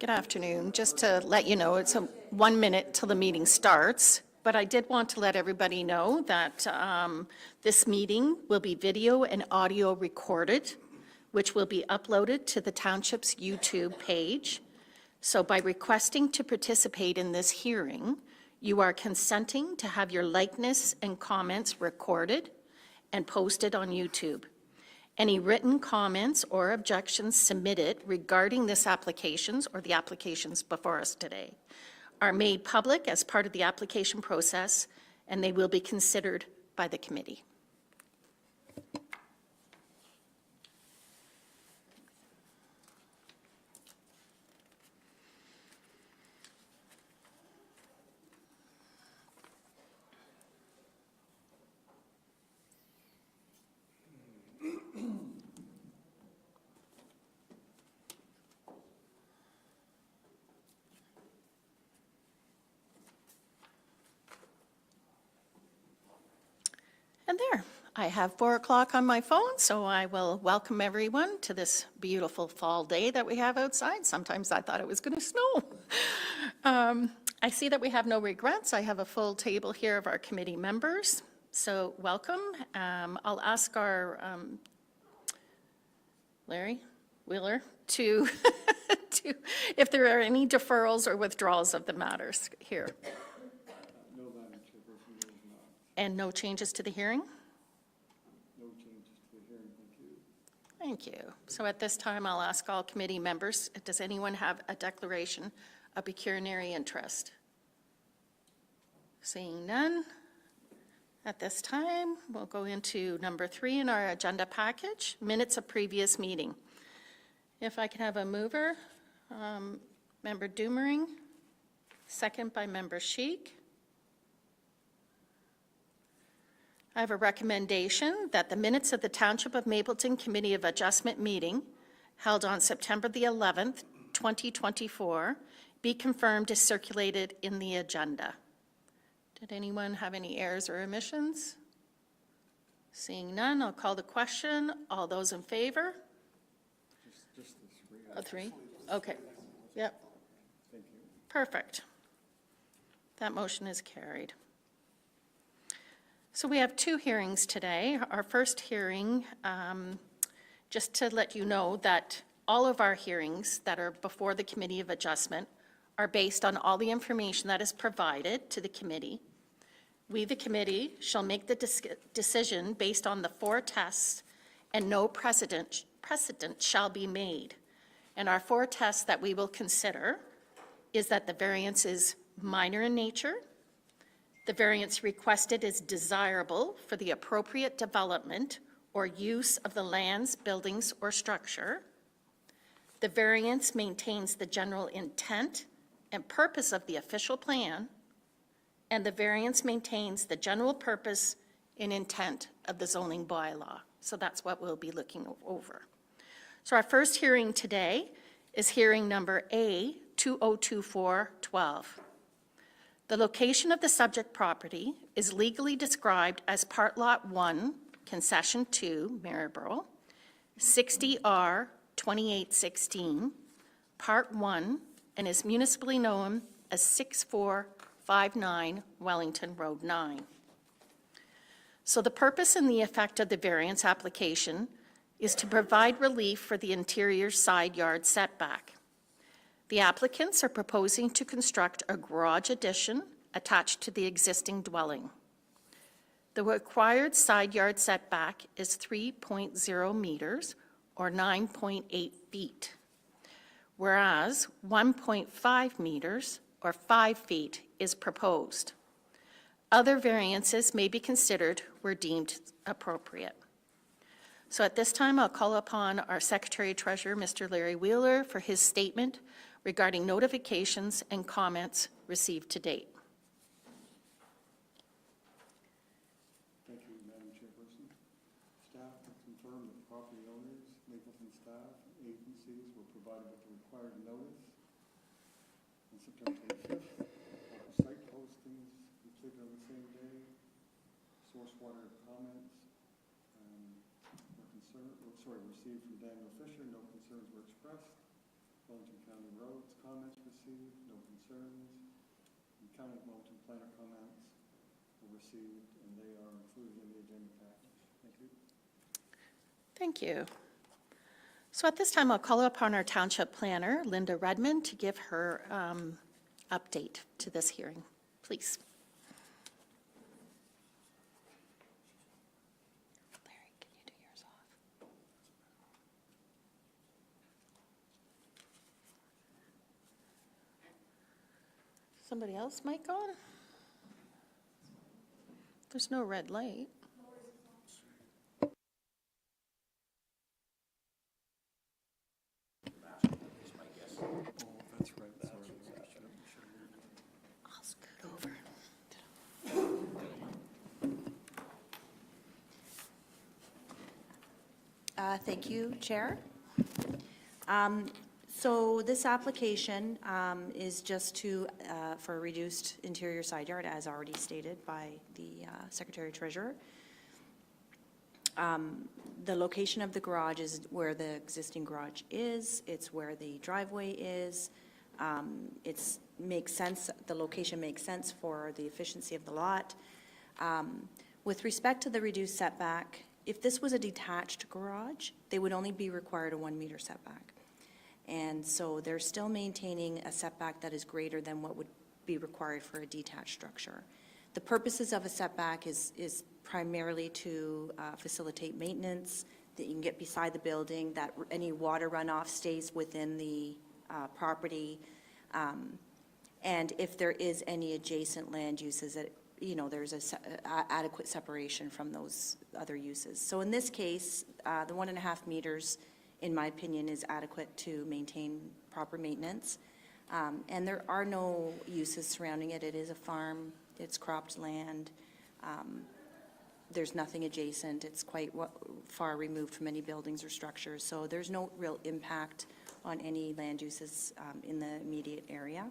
Good afternoon. Just to let you know, it's 1 minute till the meeting starts, but I did want to let everybody know that this meeting will be video and audio recorded, which will be uploaded to the Township's YouTube page. So by requesting to participate in this hearing, you are consenting to have your likeness and comments recorded and posted on YouTube. Any written comments or objections submitted regarding this applications or the applications before us today are made public as part of the application process, and they will be considered by the committee. And there, I have 4 o'clock on my phone, so I will welcome everyone to this beautiful fall day that we have outside. Sometimes I thought it was going to snow. I see that we have no regrets. I have a full table here of our committee members, so welcome. I'll ask our Larry Wheeler to, if there are any deferrals or withdrawals of the matters here. No, Madam Chairperson, there is not. And no changes to the hearing? No changes to the hearing, thank you. Thank you. So at this time, I'll ask all committee members, does anyone have a declaration of pecuniary interest? Seeing none, at this time, we'll go into number 3 in our agenda package, minutes of previous meeting. If I can have a mover, Member Doomering, second by Member Sheik. I have a recommendation that the minutes of the Township of Mapleton Committee of Adjustment meeting held on September the 11th, 2024, be confirmed as circulated in the agenda. Did anyone have any errors or omissions? Seeing none, I'll call the question. All those in favor? Just the 3. 3? Okay. Yep. Thank you. Perfect. That motion is carried. So we have 2 hearings today. Our first hearing, just to let you know that all of our hearings that are before the Committee of Adjustment are based on all the information that is provided to the committee. We, the committee, shall make the decision based on the 4 tests, and no precedent shall be made. And our 4 tests that we will consider is that the variance is minor in nature, the variance requested is desirable for the appropriate development or use of the lands, buildings, or structure. The variance maintains the general intent and purpose of the official plan, and the variance maintains the general purpose and intent of the zoning bylaw. So that's what we'll be looking over. So our first hearing today is hearing number A 2024-12. The location of the subject property is legally described as Part Lot 1, Concession 2, Maryborough, 60R 2816, Part 1, and is municipally known as 6459 Wellington Road 9. So the purpose and the effect of the variance application is to provide relief for the interior side yard setback. The applicants are proposing to construct a garage addition attached to the existing dwelling. The required side yard setback is 3.0 meters or 9.8 feet, whereas 1.5 meters or 5 feet is proposed. Other variances may be considered where deemed appropriate. So at this time, I'll call upon our Secretary-Treasurer, Mr. Larry Wheeler, for his statement regarding notifications and comments received to date. Thank you, Madam Chairperson. Staff have confirmed that property owners, Mapleton staff, and agencies were provided with the required notice on September 25th. Site postings completed on the same day. Source water comments received from Daniel Fisher. No concerns were expressed. Wellington County Roads, comments received, no concerns. And County of Wellington planner comments were received, and they are included in the agenda package. Thank you. Thank you. So at this time, I'll call upon our township planner, Linda Redmond, to give her update to this hearing. Please. Larry, can you do yours off? Somebody else mic on? There's no red light. Oh, that's right, sorry. I'll scoot over. Thank you, Chair. So this application is just for a reduced interior side yard, as already stated by the Secretary Treasurer. The location of the garage is where the existing garage is. It's where the driveway is. Makes sense, the location makes sense for the efficiency of the lot. With respect to the reduced setback, if this was a detached garage, they would only be required a 1 meter setback. And so they're still maintaining a setback that is greater than what would be required for a detached structure. The purposes of a setback is primarily to facilitate maintenance, that you can get beside the building, that any water runoff stays within the property. And if there is any adjacent land uses, that, you know, there's adequate separation from those other uses. So in this case, the 1.5 meters, in my opinion, is adequate to maintain proper maintenance. And there are no uses surrounding it. It is a farm, it's cropped land. There's nothing adjacent. It's quite far removed from any buildings or structures. So there's no real impact on any land uses in the immediate area.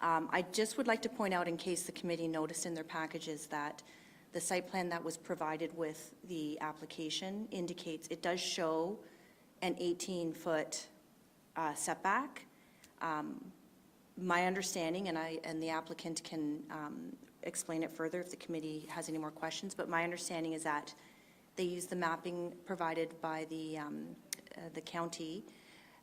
I just would like to point out, in case the committee noticed in their packages, that the site plan that was provided with the application indicates, it does show an 18-foot setback. My understanding, and the applicant can explain it further if the committee has any more questions, but my understanding is that they use the mapping provided by the county,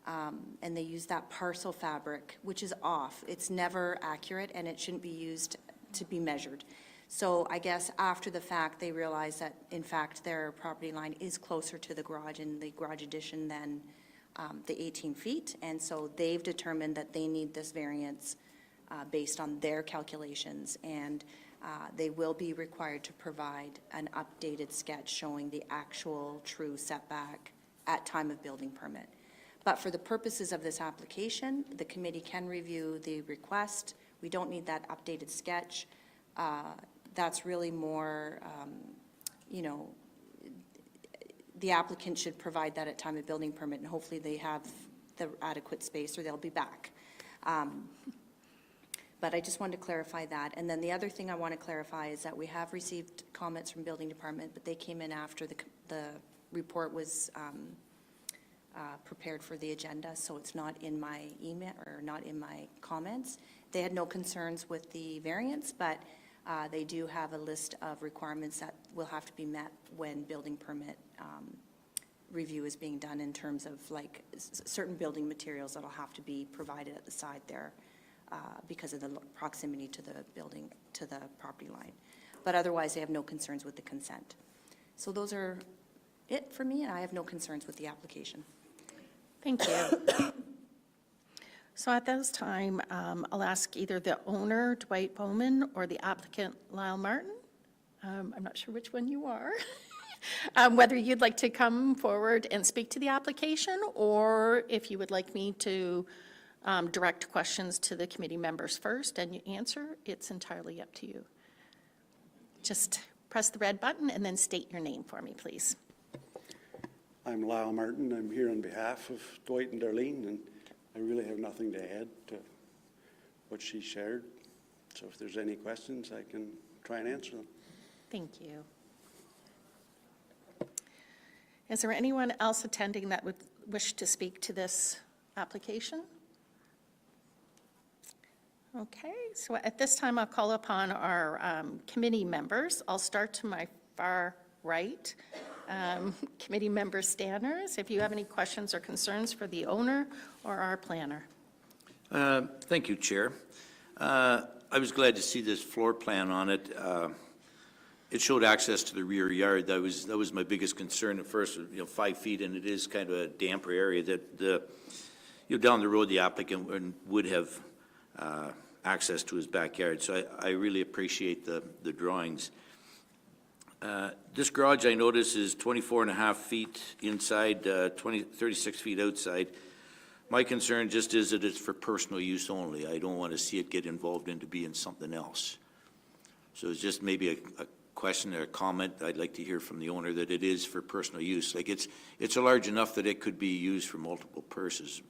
and they use that parcel fabric, which is off. It's never accurate, and it shouldn't be used to be measured. So I guess after the fact, they realized that, in fact, their property line is closer to the garage and the garage addition than the 18 feet. And so they've determined that they need this variance based on their calculations. And they will be required to provide an updated sketch showing the actual true setback at time of building permit. But for the purposes of this application, the committee can review the request. We don't need that updated sketch. That's really more, you know, the applicant should provide that at time of building permit, and hopefully they have the adequate space or they'll be back. But I just wanted to clarify that. And then the other thing I want to clarify is that we have received comments from building department, but they came in after the report was prepared for the agenda, so it's not in my email or not in my comments. They had no concerns with the variance, but they do have a list of requirements that will have to be met when building permit review is being done, in terms of like certain building materials that'll have to be provided at the side there because of the proximity to the building, to the property line. But otherwise, they have no concerns with the consent. So those are it for me, and I have no concerns with the application. Thank you. So at this time, I'll ask either the owner, Dwight Bowman, or the applicant, Lyle Martin. I'm not sure which one you are. Whether you'd like to come forward and speak to the application, or if you would like me to direct questions to the committee members first and you answer, it's entirely up to you. Just press the red button and then state your name for me, please. I'm Lyle Martin. I'm here on behalf of Dwight and Darlene, and I really have nothing to add to what she shared. So if there's any questions, I can try and answer them. Thank you. Is there anyone else attending that would wish to speak to this application? Okay, so at this time, I'll call upon our committee members. I'll start to my far right. Committee Member Stanners, if you have any questions or concerns for the owner or our planner. Thank you, Chair. I was glad to see this floor plan on it. It showed access to the rear yard. That was my biggest concern at first, 5 feet, and it is kind of a damper area that, down the road, the applicant would have access to his backyard. So I really appreciate the drawings. This garage, I notice, is 24 and a half feet inside, 36 feet outside. My concern just is that it's for personal use only. I don't want to see it get involved into being something else. So it's just maybe a question or a comment I'd like to hear from the owner, that it is for personal use. Like it's a large enough that it could be used for multiple purposes,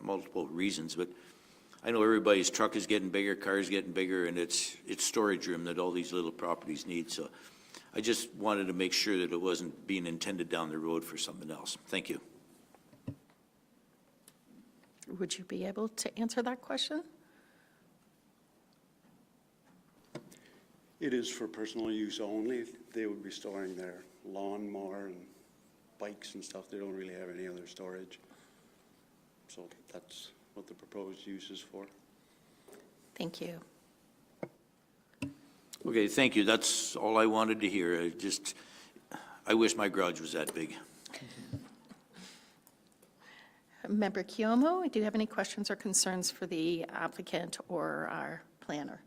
multiple reasons, but I know everybody's truck is getting bigger, cars getting bigger, and it's storage room that all these little properties need. So I just wanted to make sure that it wasn't being intended down the road for something else. Thank you. Would you be able to answer that question? It is for personal use only. They would be storing their lawnmower and bikes and stuff. They don't really have any other storage. So that's what the proposed use is for. Thank you. Okay, thank you. That's all I wanted to hear. I wish my garage was that big. Member Kiyomo, do you have any questions or concerns for the applicant or our planner?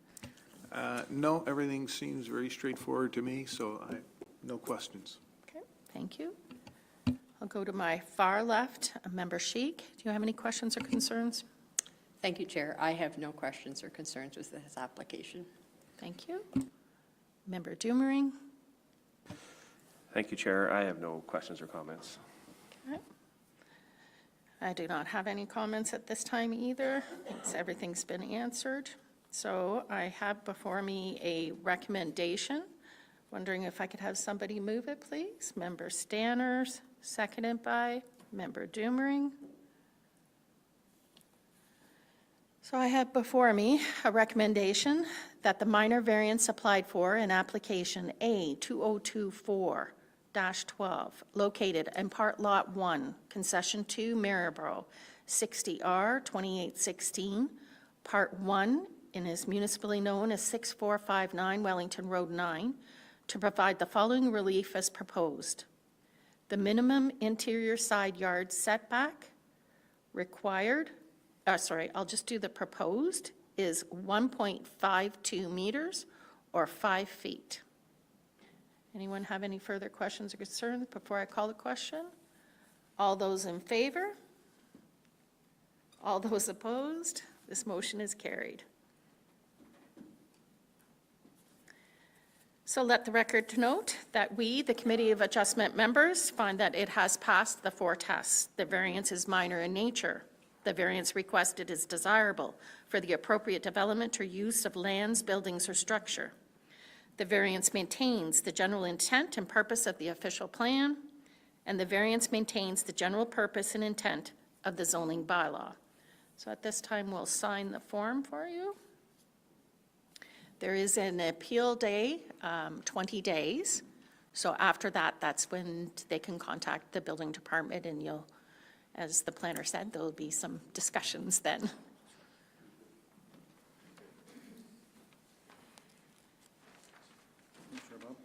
No, everything seems very straightforward to me, so no questions. Okay, thank you. I'll go to my far left, Member Sheik. Do you have any questions or concerns? Thank you, Chair. I have no questions or concerns with this application. Thank you. Member Dumering. Thank you, Chair. I have no questions or comments. Okay. I do not have any comments at this time either. Everything's been answered. So I have before me a recommendation. Wondering if I could have somebody move it, please. Member Stanners, seconded by Member Dumering. So I have before me a recommendation that the minor variance applied for in application A 2024-12, located in Part Lot 1, Concession 2, Maryborough, 60R 2816, Part 1, and is municipally known as 6459 Wellington Road 9, to provide the following relief as proposed. The minimum interior side yard setback required, I'll just do the proposed, is 1.52 meters or 5 feet. Anyone have any further questions or concerns before I call the question? All those in favor? All those opposed? This motion is carried. So let the record note that we, the Committee of Adjustment members, find that it has passed the 4 tests. The variance is minor in nature. The variance requested is desirable for the appropriate development or use of lands, buildings, or structure. The variance maintains the general intent and purpose of the official plan, and the variance maintains the general purpose and intent of the zoning bylaw. So at this time, we'll sign the form for you. There is an appeal day, 20 days. So after that, that's when they can contact the building department, and you'll, as the planner said, there'll be some discussions then. Sure, Bob?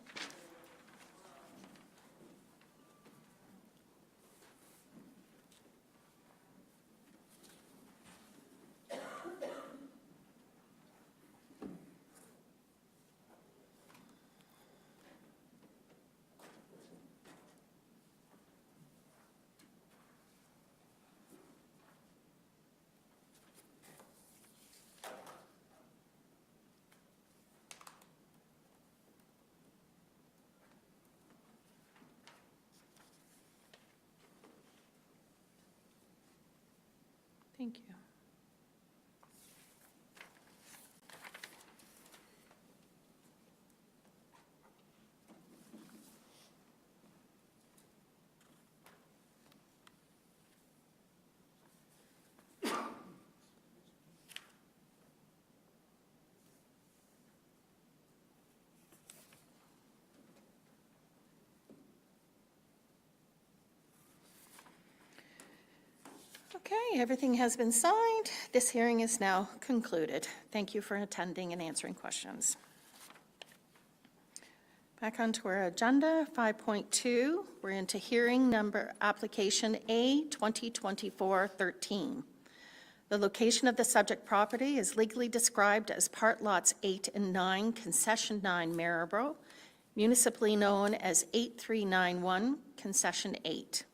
Thank you. Okay, everything has been signed. This hearing is now concluded. Thank you for attending and answering questions. Back onto our agenda, 5.2, we're into hearing number application A 2024-13. The location of the subject property is legally described as part lots 8 and 9, concession 9 Maryborough, municipally known as 8391, concession 8.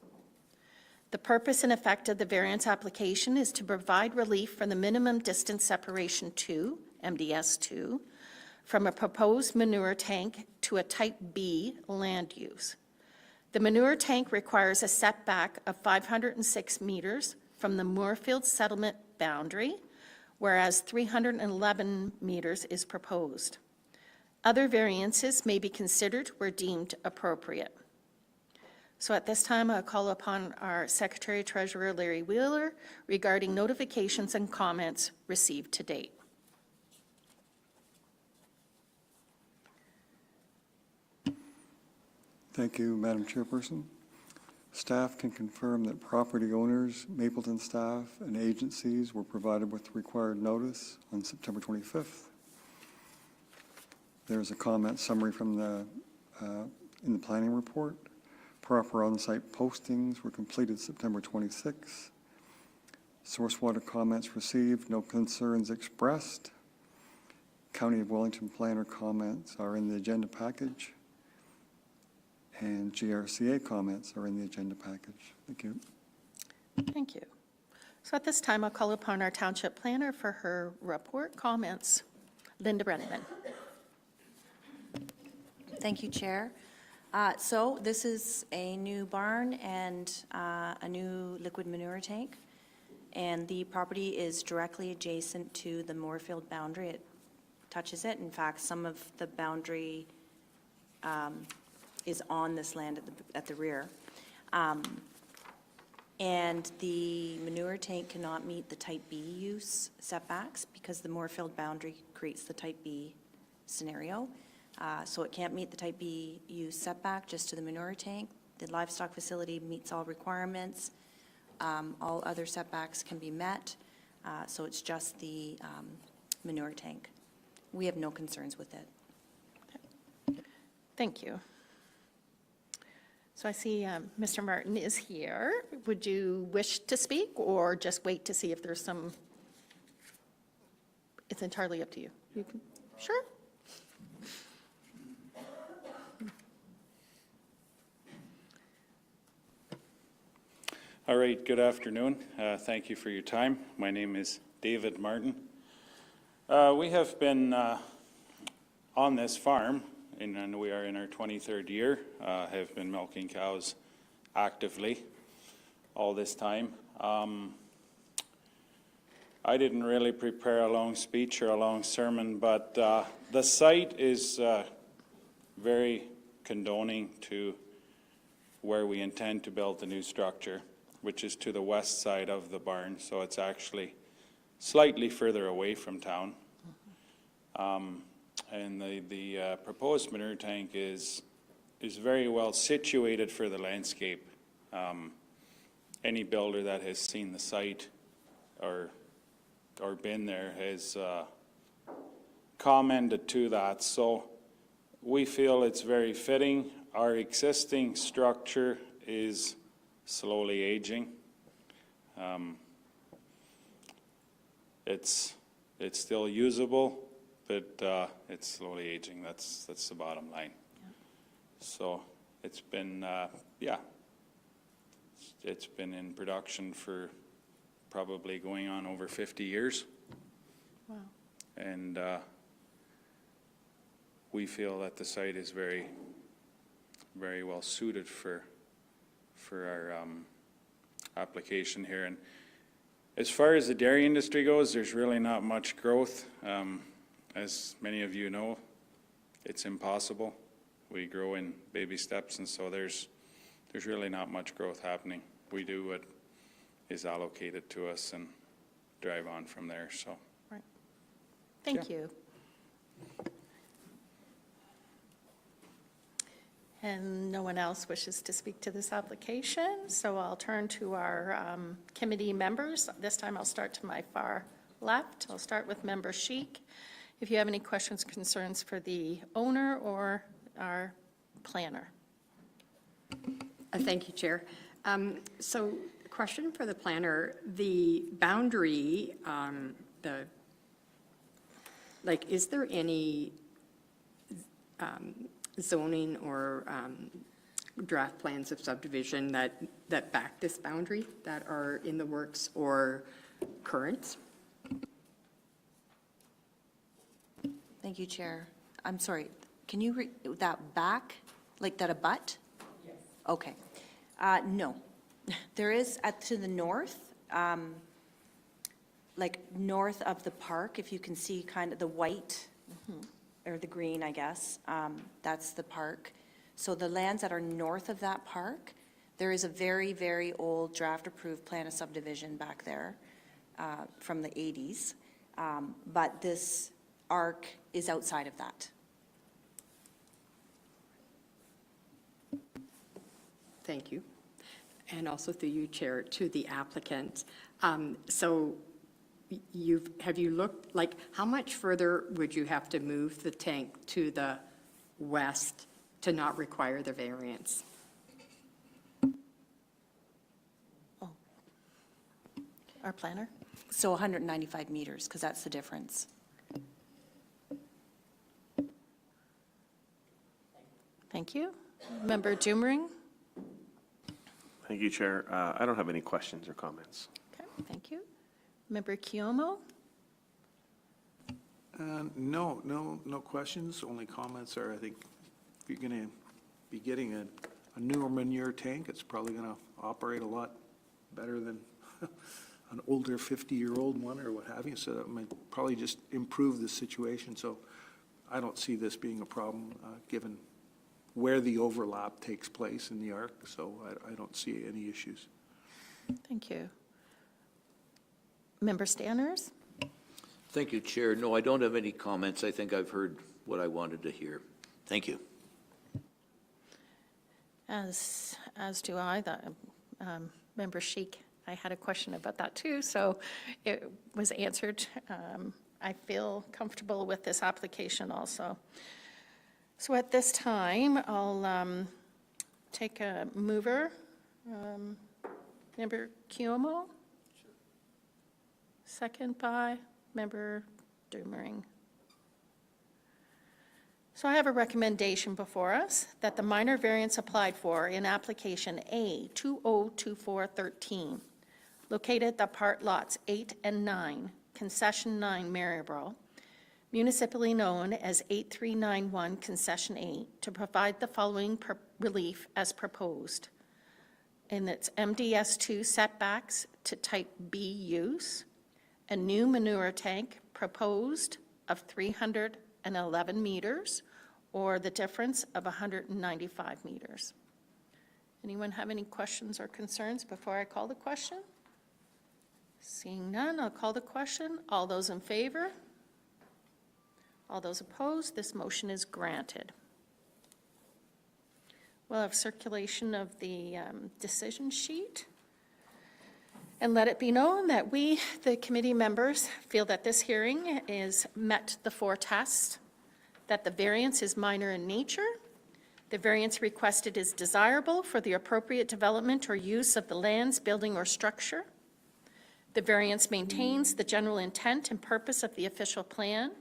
The purpose and effect of the variance application is to provide relief from the minimum distance separation 2, MDS 2, from a proposed manure tank to a Type B land use. The manure tank requires a setback of 506 meters from the Moorfield settlement boundary, whereas 311 meters is proposed. Other variances may be considered where deemed appropriate. So at this time, I'll call upon our Secretary Treasurer Larry Wheeler regarding notifications and comments received to date. Thank you, Madam Chairperson. Staff can confirm that property owners, Mapleton staff, and agencies were provided with required notice on September 25th. There's a comment summary from in the planning report. Proper on-site postings were completed September 26th. Source water comments received, no concerns expressed. County of Wellington planner comments are in the agenda package. And GRCA comments are in the agenda package. Thank you. Thank you. So at this time, I'll call upon our township planner for her report comments. Linda Brenneman. Thank you, Chair. So this is a new barn and a new liquid manure tank, and the property is directly adjacent to the Moorfield boundary. It touches it. In fact, some of the boundary is on this land at the rear. And the manure tank cannot meet the Type B use setbacks because the Moorfield boundary creates the Type B scenario. So it can't meet the Type B use setback just to the manure tank. The livestock facility meets all requirements. All other setbacks can be met. So it's just the manure tank. We have no concerns with it. Thank you. So I see Mr. Martin is here. Would you wish to speak or just wait to see if there's some? It's entirely up to you. You can, sure. All right, good afternoon. Thank you for your time. My name is David Martin. We have been on this farm, and we are in our 23rd year, have been milking cows actively all this time. I didn't really prepare a long speech or a long sermon, but the site is very condoning to where we intend to build the new structure, which is to the west side of the barn, so it's actually slightly further away from town. And the proposed manure tank is very well situated for the landscape. Any builder that has seen the site or been there has commented to that. So we feel it's very fitting. Our existing structure is slowly aging. It's still usable, but it's slowly aging. That's the bottom line. Yeah. So it's been it's been in production for probably going on over 50 years. Wow. And we feel that the site is very, very well suited for our application here. And as far as the dairy industry goes, there's really not much growth. As many of you know, it's impossible. We grow in baby steps, and so there's really not much growth happening. We do what is allocated to us and drive on from there. So, Right. Thank you. And no one else wishes to speak to this application, so I'll turn to our committee members. This time I'll start to my far left. I'll start with Member Sheik. If you have any questions, concerns for the owner or our planner. Thank you, Chair. So, question for the planner, the boundary, is there any zoning or draft plans of subdivision that back this boundary that are in the works or current? Thank you, Chair. I'm sorry, can you read that back, like that abut? Yes. Okay. No. There is to the north, like north of the park, if you can see kind of the white, or the green, I guess, that's the park. So the lands that are north of that park, there is a very, very old draft-approved plan of subdivision back there from the 80s. But this arc is outside of that. Thank you. And also through you, Chair, to the applicant. So have you looked, like, how much further would you have to move the tank to the west to not require the variance? Our planner? So 195 meters, because that's the difference. Thank you. Member Dumering? Thank you, Chair. I don't have any questions or comments. Okay, thank you. Member Kiyomo? No questions. Only comments are, I think, if you're going to be getting a newer manure tank, it's probably going to operate a lot better than an older 50-year-old one or what have you. So that might probably just improve the situation. So I don't see this being a problem, given where the overlap takes place in the arc. So I don't see any issues. Thank you. Member Stanners? Thank you, Chair. No, I don't have any comments. I think I've heard what I wanted to hear. Thank you. As do I, Member Sheik, I had a question about that too, so it was answered. I feel comfortable with this application also. So at this time, I'll take a mover. Member Kiyomo? Second by Member Dumering. So I have a recommendation before us that the minor variance applied for in application A 202413, located at the part lots 8 and 9, concession 9 Maryborough, municipally known as 8391 concession 8, to provide the following relief as proposed. In its MDS2 setbacks to type B use, a new manure tank proposed of 311 meters, or the difference of 195 meters. Anyone have any questions or concerns before I call the question? Seeing none, I'll call the question. All those in favor? All those opposed? This motion is granted. We'll have circulation of the decision sheet. And let it be known that we, the committee members, feel that this hearing is met the 4 tests, that the variance is minor in nature, the variance requested is desirable for the appropriate development or use of the lands, building, or structure, the variance maintains the general intent and purpose of the official plan,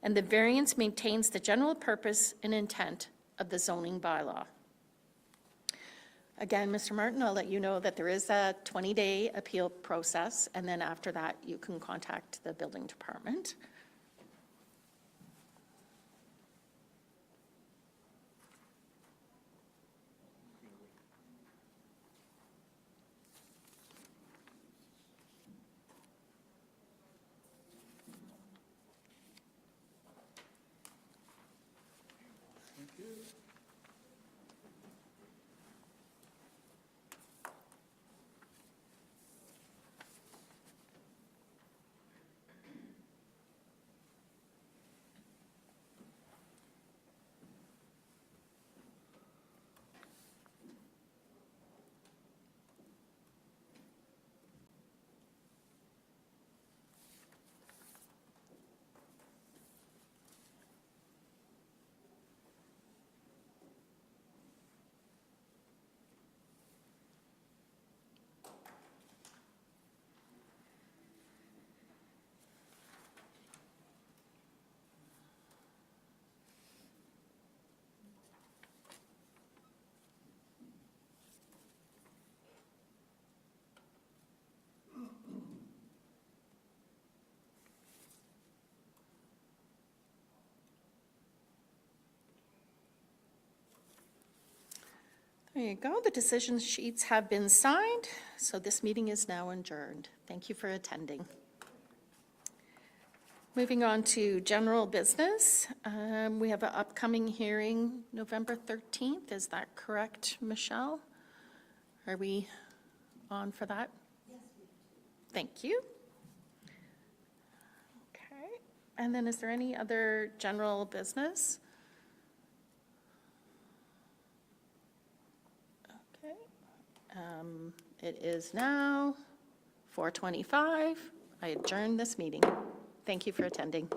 and the variance maintains the general purpose and intent of the zoning bylaw. Again, Mr. Martin, I'll let you know that there is a 20-day appeal process, and then after that, you can contact the building department. There you go. The decision sheets have been signed, so this meeting is now adjourned. Thank you for attending. Moving on to general business, we have an upcoming hearing November 13th. Is that correct, Michelle? Are we on for that? Yes, we do. Thank you. Okay, and then is there any other general business? Okay, it is now 4:25. I adjourn this meeting. Thank you for attending.